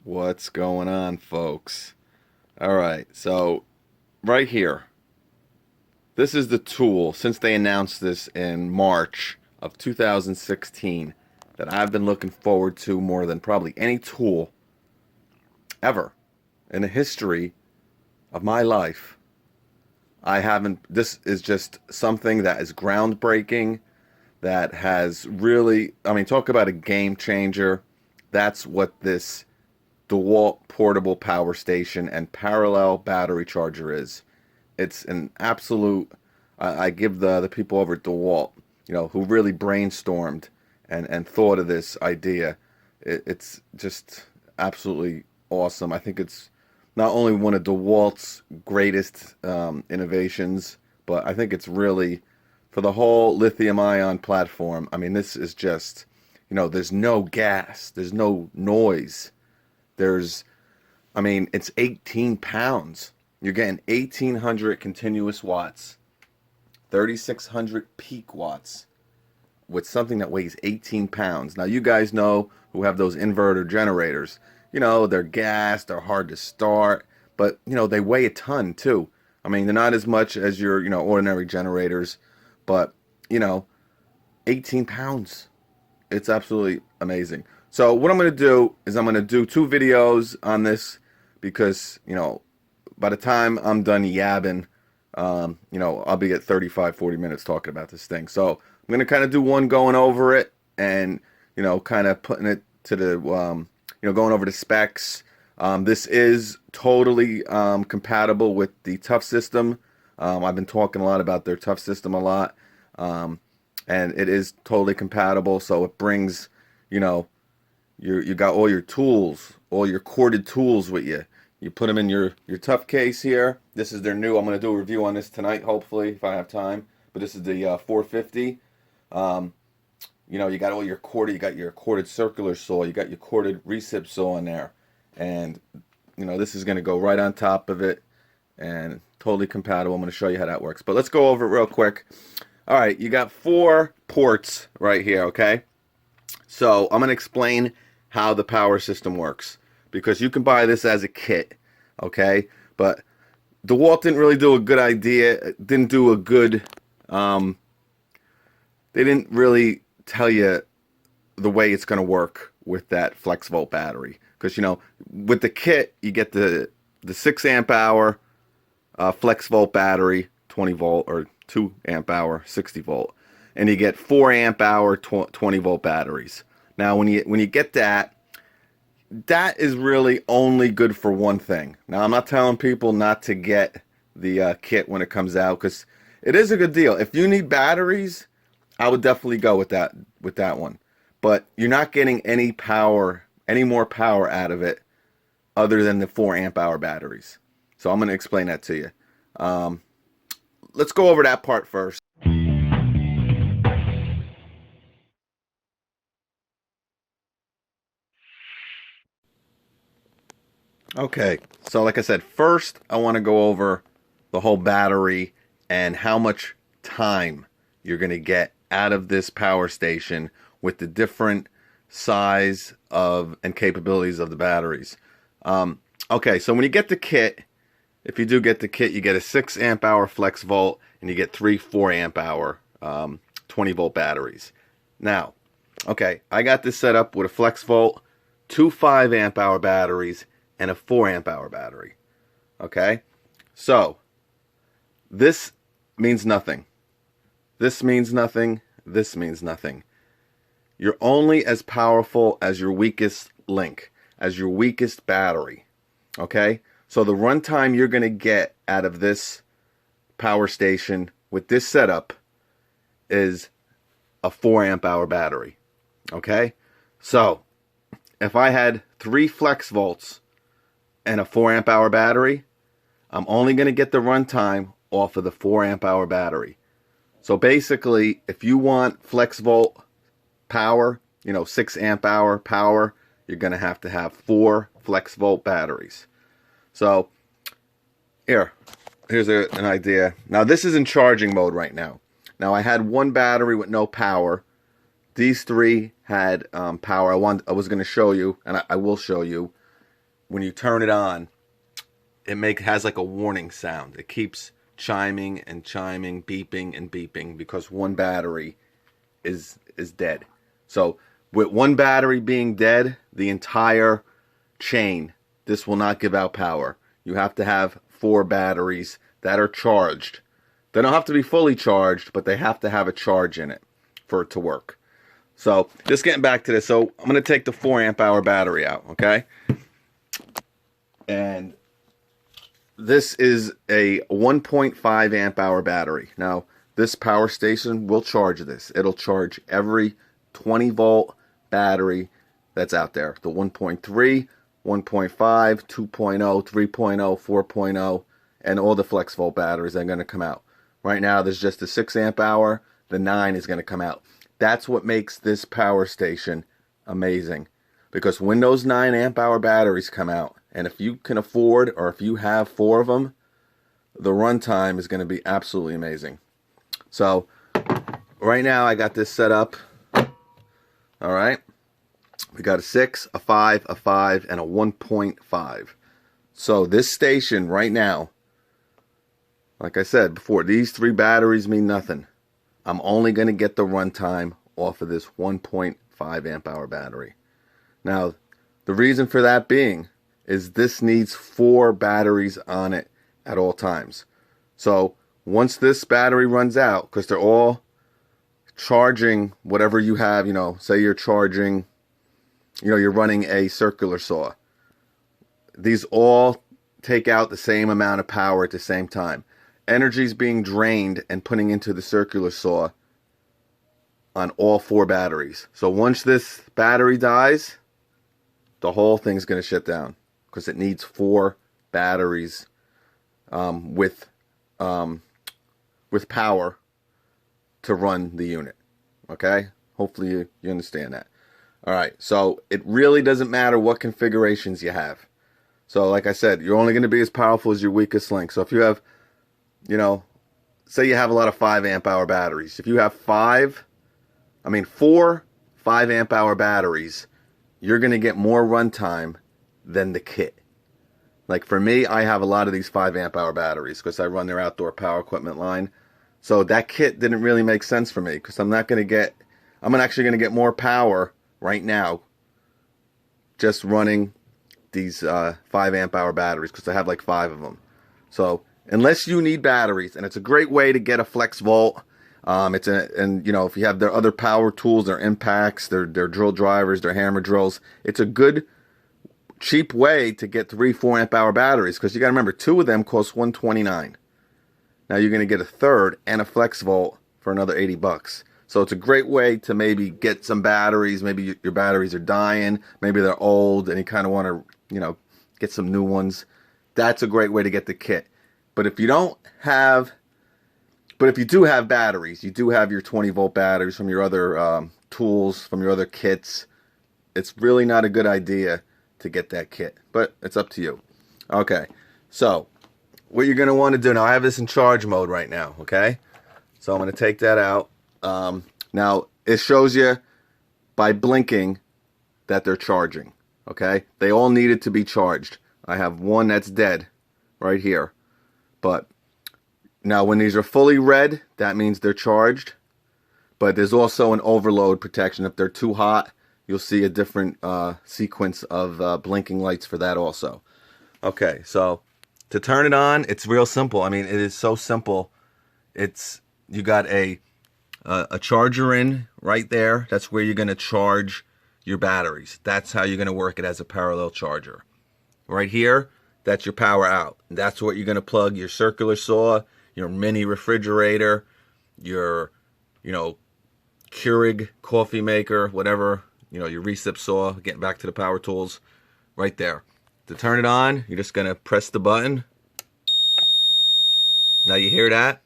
What's going on, folks? All right, so right here, this is the tool since they announced this in March of 2016 that I've been looking forward to more than probably any tool ever in the history of my life. I haven't, this is just something that is groundbreaking, that has really, I mean, talk about a game changer. That's what this Dewalt portable power station and parallel battery charger is. It's an absolute. I give the people over at Dewalt, who really brainstormed and thought of this idea. It's just absolutely awesome. I think it's not only one of Dewalt's greatest innovations, but I think it's really for the whole lithium ion platform. I mean, this is just, there's no gas, there's no noise. There's, I mean, it's 18 pounds. You're getting 1,800 continuous watts, 3,600 peak watts with something that weighs 18 pounds. Now, you guys know who have those inverter generators. They're gas, they're hard to start, but, they weigh a ton too. I mean, they're not as much as your, ordinary generators, but, 18 pounds. It's absolutely amazing. So what I'm going to do is I'm going to do 2 videos on this because, by the time I'm done yabbing, I'll be at 35, 40 minutes talking about this thing. So I'm going to kind of do one going over it and, kind of putting it to the, going over the specs. This is totally compatible with the Tough system. I've been talking a lot about their Tough system a lot. And it is totally compatible. So it brings, you got all your tools, all your corded tools with you. You put them in your Tough case here. This is their new. I'm going to do a review on this tonight, hopefully, if I have time. But this is the 450. You got all your corded. You got your corded circular saw. You got your corded recip saw in there, and this is going to go right on top of it, and totally compatible. I'm going to show you how that works. But let's go over it real quick. All right, you got 4 ports right here. Okay, so I'm going to explain how the power system works, because you can buy this as a kit, okay? But DeWalt didn't really do a good idea, didn't do a good, they didn't really tell you the way it's going to work with that flex volt battery. Because, with the kit, you get the 6 amp hour flex volt battery, 20 volt, or 2 amp hour, 60 volt. And you get 4 amp hour, 20 volt batteries. Now, when you get that is really only good for one thing. Now, I'm not telling people not to get the kit when it comes out, because it is a good deal. If you need batteries, I would definitely go with that one. But you're not getting any more power out of it other than the 4 amp hour batteries. So I'm going to explain that to you. Let's go over that part first. Okay, so like I said, first I want to go over the whole battery and how much time you're going to get out of this power station with the different size of and capabilities of the batteries. Okay, so when you get the kit, if you do get the kit, you get a 6 amp hour flex volt and you get 3 4 amp hour 20 volt batteries. Now, okay, I got this set up with a flex volt, 2 5 amp hour batteries, and a 4 amp hour battery. Okay, so this means nothing. This means nothing. This means nothing. You're only as powerful as your weakest link, as your weakest battery. Okay, so the runtime you're going to get out of this power station with this setup is a 4 amp hour battery. Okay, so if I had 3 flex volts and a 4 amp hour battery, I'm only going to get the runtime off of the 4 amp hour battery. So basically, if you want flex volt power, 6 amp hour power, you're going to have 4 flex volt batteries. So here's an idea. Now this is in charging mode right now. Now I had one battery with no power. These 3 had power. I was going to show you, and I will show you. when you turn it on, it has like a warning sound. It keeps chiming and chiming, beeping and beeping, because one battery is dead. So with one battery being dead, the entire chain, this will not give out power. You have to have 4 batteries that are charged. They don't have to be fully charged, but they have to have a charge in it for it to work. So just getting back to this. So I'm going to take the 4 amp hour battery out, okay? And this is a 1.5 amp hour battery. Now, this power station will charge this. It'll charge every 20 volt battery that's out there. The 1.3, 1.5, 2.0, 3.0, 4.0, and all the flex volt batteries are going to come out. Right now, there's just the 6 amp hour. The 9 is going to come out. That's what makes this power station amazing. Because when those 9 amp hour batteries come out, and if you can afford, or if you have 4 of them, the runtime is going to be absolutely amazing. So, right now I got this set up. Alright. We got a 6, a 5, a 5, and a 1.5. So, this station right now, like I said before, these 3 batteries mean nothing. I'm only going to get the runtime off of this 1.5 amp hour battery. Now, the reason for that being is this needs 4 batteries on it at all times. So once this battery runs out, because they're all charging whatever you have, say you're charging, you're running a circular saw. These all take out the same amount of power at the same time. Energy is being drained and putting into the circular saw on all 4 batteries. So once this battery dies, the whole thing's going to shut down, because it needs 4 batteries with power to run the unit. Okay? Hopefully you understand that. Alright, so it really doesn't matter what configurations you have. So like I said, you're only going to be as powerful as your weakest link. So if you have, say you have a lot of 5 amp hour batteries. If you have 4 5 amp hour batteries, you're going to get more runtime than the kit. Like for me, I have a lot of these 5 amp hour batteries because I run their outdoor power equipment line. So that kit didn't really make sense for me, because I'm actually going to get more power right now just running these 5 amp hour batteries, because I have like 5 of them. So unless you need batteries, and it's a great way to get a flex volt. If you have their other power tools, their impacts, their drill drivers, their hammer drills, it's a good, cheap way to get 3 4 amp hour batteries, because you got to remember, 2 of them cost $129. Now you're going to get a third and a flex volt for another $80. So it's a great way to maybe get some batteries. Maybe your batteries are dying, maybe they're old, and you kind of want to, get some new ones. That's a great way to get the kit. But if you do have batteries, you do have your 20 volt batteries from your other tools, from your other kits, it's really not a good idea to get that kit. But it's up to you. Okay, so what you're going to want to do, now I have this in charge mode right now, okay? So I'm going to take that out. Now, it shows you by blinking that they're charging, okay? They all needed to be charged. I have one that's dead right here. But now when these are fully red, that means they're charged. But there's also an overload protection. If they're too hot, you'll see a different sequence of blinking lights for that also. Okay, so to turn it on, it's real simple. It is so simple. You got a charger in right there. That's where you're going to charge your batteries. That's how you're going to work it as a parallel charger. Right here, that's your power out. That's what you're going to plug your circular saw, your mini refrigerator, your, Keurig coffee maker, whatever, your recip saw, getting back to the power tools, right there. To turn it on, you're just going to press the button. Now you hear that?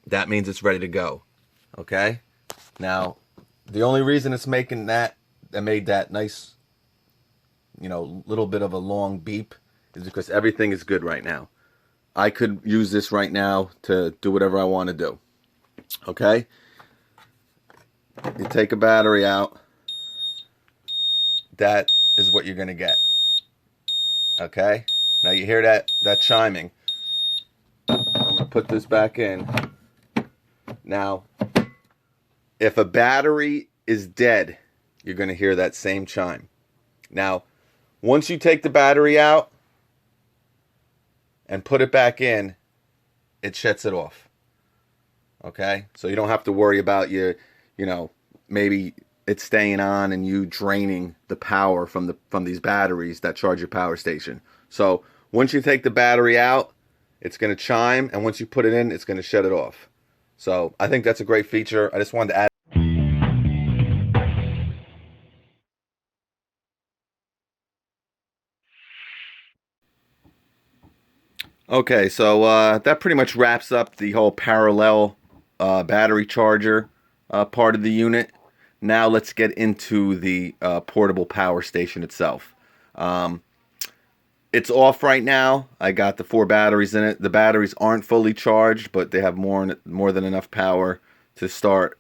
That means it's ready to go. Okay? Now, the only reason it's making that made that nice, little bit of a long beep is because everything is good right now. I could use this right now to do whatever I want to do. Okay? You take a battery out. That is what you're going to get. Okay, now you hear that chiming. I'm gonna put this back in. Now, if a battery is dead, you're gonna hear that same chime. Now, once you take the battery out and put it back in, it shuts it off. Okay, so you don't have to worry about maybe it's staying on and you draining the power from these batteries that charge your power station. So once you take the battery out, it's going to chime, and once you put it in, it's going to shut it off. So I think that's a great feature. I just wanted to add. Okay, so that pretty much wraps up the whole parallel battery charger part of the unit. Now let's get into the portable power station itself. It's off right now. I got the 4 batteries in it. The batteries aren't fully charged, but they have more than enough power to start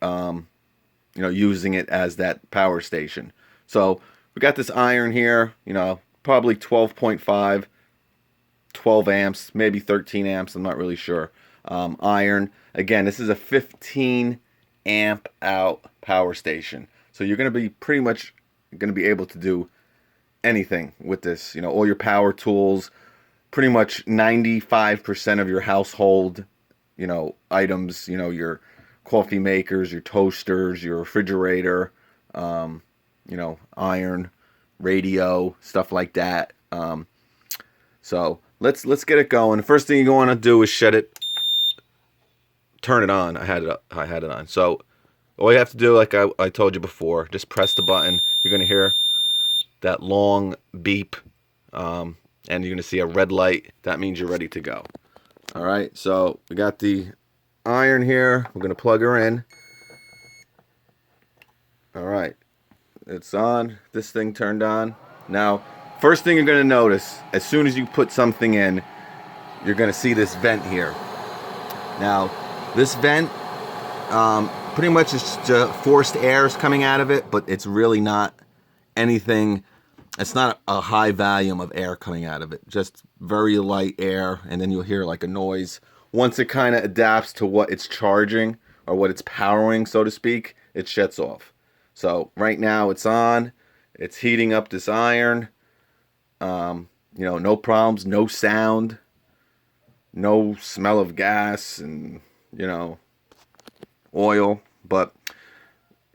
using it as that power station. So we got this iron here, probably 12.5, 12 amps, maybe 13 amps, I'm not really sure. Iron. Again, this is a 15 amp out power station. So you're going to be pretty much going to be able to do anything with this. All your power tools, pretty much 95% of your household, items, your coffee makers, your toasters, your refrigerator, iron, radio, stuff like that. So let's get it going. The first thing you want to do is turn it on. I had it on. So all you have to do, like I told you before, just press the button. You're gonna hear that long beep, and you're gonna see a red light. That means you're ready to go. All right. So we got the iron here. We're gonna plug her in. All right. It's on. This thing turned on. Now, first thing you're gonna notice, as soon as you put something in, you're gonna see this vent here. Now, this vent pretty much is just forced air is coming out of it, but it's really not anything. It's not a high volume of air coming out of it. Just very light air, and then you'll hear like a noise. Once it kind of adapts to what it's charging or what it's powering, so to speak, it shuts off. So right now it's on. It's heating up this iron. No problems, no sound, no smell of gas and, oil. But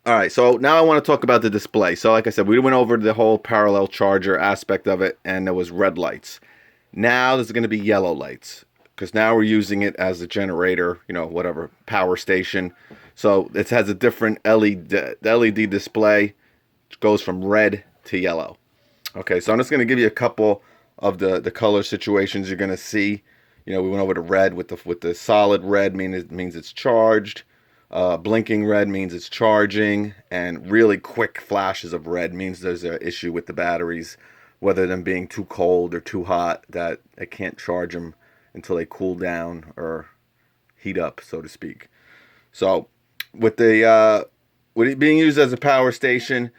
all right, so now I want to talk about the display. So like I said, we went over the whole parallel charger aspect of it, and there was red lights. Now there's going to be yellow lights, because now we're using it as a generator, whatever, power station. So it has a different LED display. It goes from red to yellow. Okay, so I'm just going to give you a couple of the color situations you're going to see. We went over to red with the solid red means it's charged. Blinking red means it's charging, and really quick flashes of red means there's an issue with the batteries, whether them being too cold or too hot that I can't charge them until they cool down or heat up, so to speak. So with it being used as a power station,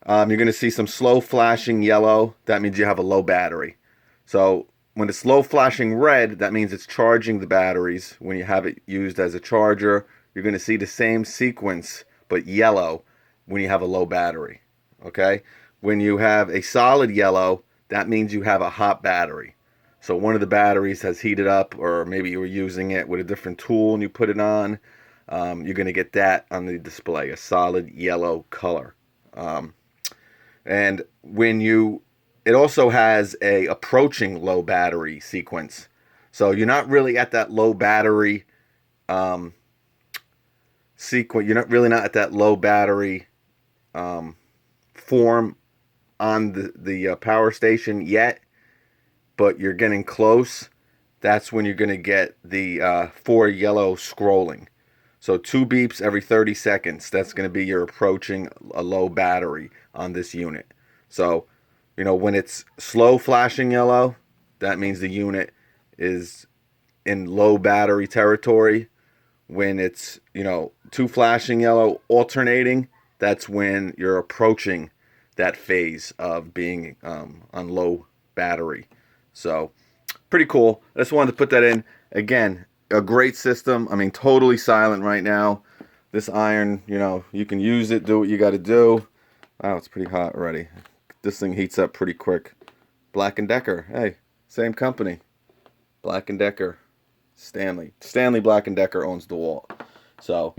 you're going to see some slow flashing yellow. That means you have a low battery. So when it's slow flashing red, that means it's charging the batteries. When you have it used as a charger, you're going to see the same sequence, but yellow, when you have a low battery. Okay? When you have a solid yellow, that means you have a hot battery. So one of the batteries has heated up, or maybe you were using it with a different tool and you put it on. You're going to get that on the display, a solid yellow color. And it also has a approaching low battery sequence. So you're not really at that low battery sequence. You're not at that low battery form on the power station yet, but you're getting close. That's when you're going to get the 4 yellow scrolling. So 2 beeps every 30 seconds. That's going to be your approaching a low battery on this unit. So, when it's slow flashing yellow, that means the unit is in low battery territory. When it's, 2 flashing yellow alternating, that's when you're approaching that phase of being on low battery. So pretty cool. I just wanted to put that in. Again, a great system. I mean, totally silent right now. This iron, you know, you can use it, do what you got to do. Wow, it's pretty hot already. This thing heats up pretty quick. Black & Decker. Hey, same company. Black & Decker. Stanley Black & Decker owns DeWalt. So,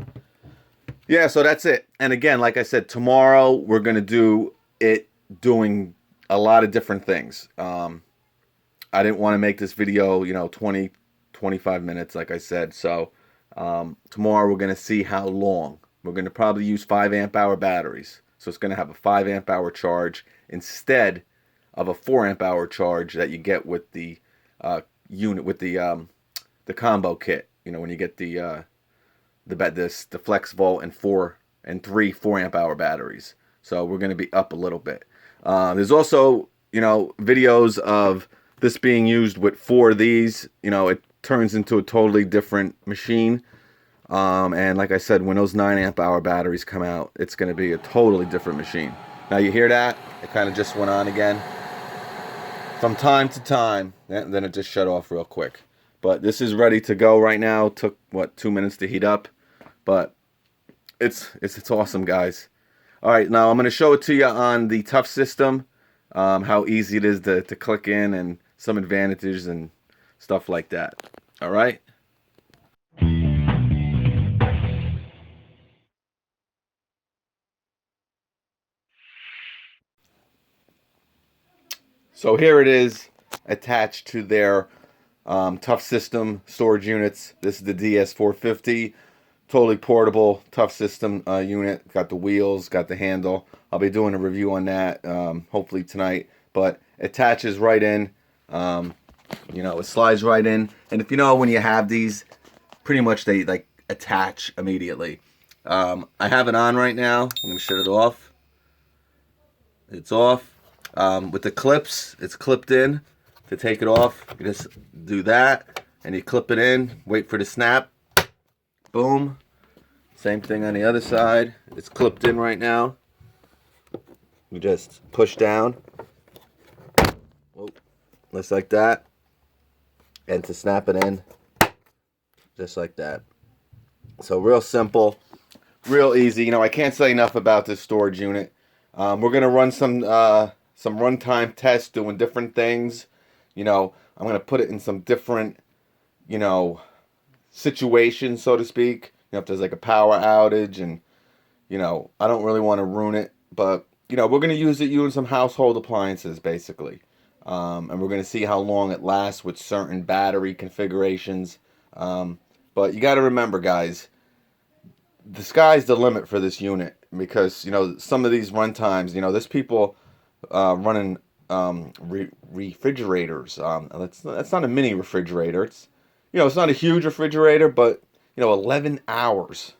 yeah, so that's it. And again, like I said, tomorrow we're going to do it doing a lot of different things. I didn't want to make this video, you know, 20, 25 minutes, like I said. So tomorrow we're going to see how long. We're going to probably use 5 amp hour batteries. So it's going to have a 5 amp hour charge instead of a 4 amp hour charge that you get with the unit, with the combo kit. You know, when you get the Flex Volt and 3 4 amp hour batteries. So we're going to be up a little bit. There's also, you know, videos of this being used with 4 of these. You know, it turns into a totally different machine. And like I said, when those 9 amp hour batteries come out, it's going to be a totally different machine. Now you hear that? It kind of just went on again. From time to time, and then it just shut off real quick. But this is ready to go right now. It took, what, 2 minutes to heat up? But it's awesome, guys. All right, now I'm going to show it to you on the Tough system, how easy it is to click in and some advantages and stuff like that. All right. So here it is attached to their Tough system storage units. This is the DS450. Totally portable, Tough system unit. Got the wheels, got the handle. I'll be doing a review on that hopefully tonight. But it attaches right in. You know, it slides right in. And if you know, when you have these, pretty much they like attach immediately. I have it on right now. I'm going to shut it off. It's off. With the clips, it's clipped in. To take it off, you just do that. And you clip it in. Wait for the snap. Boom. Same thing on the other side. It's clipped in right now. You just push down. Whoa. Just like that. And to snap it in. Just like that. So real simple. Real easy. You know, I can't say enough about this storage unit. We're going to run some runtime tests doing different things. You know, I'm going to put it in some different, you know, situations, so to speak. You know, if there's like a power outage and, you know, I don't really want to ruin it. But, you know, we're going to use it using some household appliances, basically. And we're going to see how long it lasts with certain battery configurations. But you got to remember, guys, the sky's the limit for this unit. Because, you know, some of these run times, you know, there's people running refrigerators. That's not a mini refrigerator. It's, you know, it's not a huge refrigerator, but, you know, 11 hours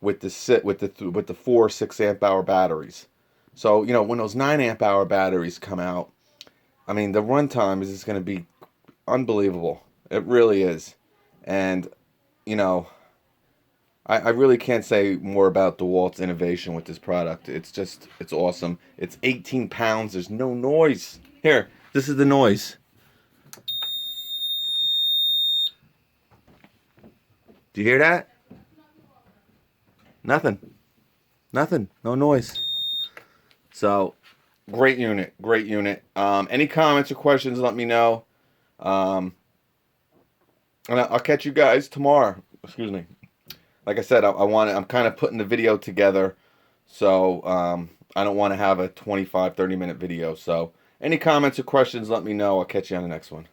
with the 4 6 amp hour batteries. So, you know, when those 9 amp hour batteries come out, I mean, the runtime is just going to be unbelievable. It really is. And, you know, I really can't say more about DeWalt's innovation with this product. It's just, it's awesome. It's 18 pounds. There's no noise. Here, this is the noise. Do you hear that? Nothing. Nothing. No noise. So, great unit. Great unit. Any comments or questions, let me know. And I'll catch you guys tomorrow. Excuse me. Like I said, I'm kind of putting the video together, so I don't want to have a 25, 30-minute video. So any comments or questions, let me know. I'll catch you on the next one.